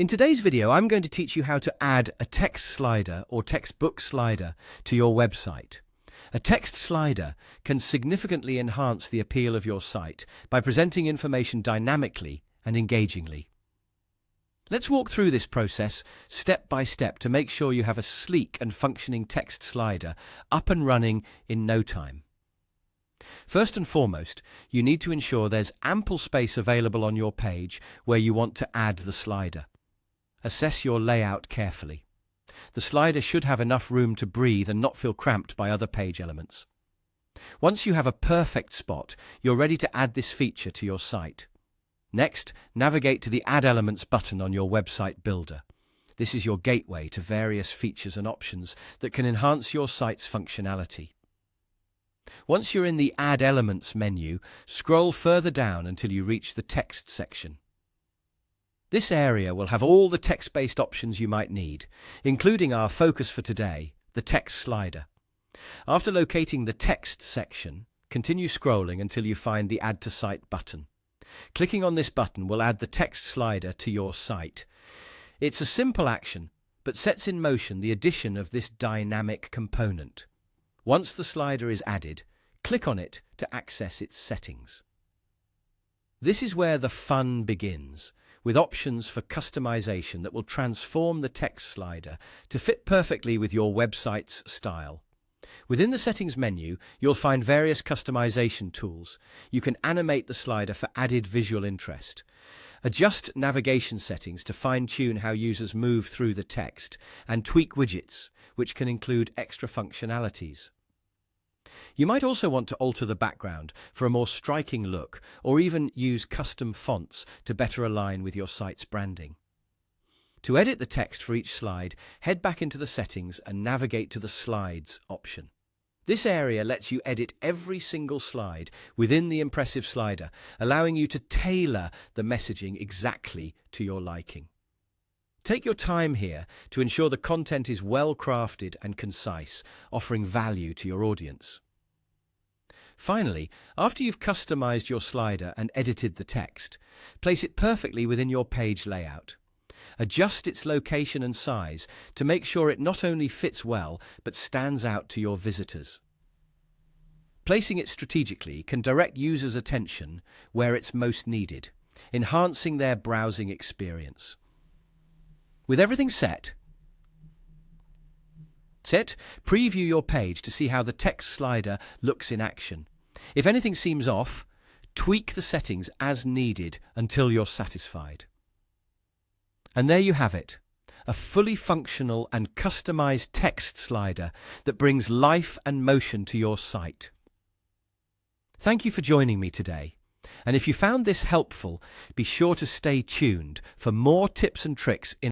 In today's video, I'm going to teach you how to add a text slider or textbook slider to your website. A text slider can significantly enhance the appeal of your site by presenting information dynamically and engagingly. Let's walk through this process step by step to make sure you have a sleek and functioning text slider up and running in no time. First and foremost, you need to ensure there's ample space available on your page where you want to add the slider. Assess your layout carefully. The slider should have enough room to breathe and not feel cramped by other page elements. Once you have a perfect spot, you're ready to add this feature to your site. Next, navigate to the Add Elements button on your website builder. This is your gateway to various features and options that can enhance your site's functionality. Once you're in the Add Elements menu, scroll further down until you reach the Text section. This area will have all the text-based options you might need, including our focus for today, the text slider. After locating the Text section, continue scrolling until you find the Add to Site button. Clicking on this button will add the text slider to your site. It's a simple action, but sets in motion the addition of this dynamic component. Once the slider is added, click on it to access its settings. This is where the fun begins, with options for customization that will transform the text slider to fit perfectly with your website's style. Within the Settings menu, you'll find various customization tools. You can animate the slider for added visual interest, adjust navigation settings to fine-tune how users move through the text, and tweak widgets, which can include extra functionalities. You might also want to alter the background for a more striking look, or even use custom fonts to better align with your site's branding. To edit the text for each slide, head back into the settings and navigate to the Slides option. This area lets you edit every single slide within the impressive slider, allowing you to tailor the messaging exactly to your liking. Take your time here to ensure the content is well crafted and concise, offering value to your audience. Finally, after you've customized your slider and edited the text, place it perfectly within your page layout. Adjust its location and size to make sure it not only fits well, but stands out to your visitors. Placing it strategically can direct users' attention where it's most needed, enhancing their browsing experience. With everything set, preview your page to see how the text slider looks in action. If anything seems off, tweak the settings as needed until you're satisfied. And there you have it, a fully functional and customized text slider that brings life and motion to your site. Thank you for joining me today. And if you found this helpful, be sure to stay tuned for more tips and tricks in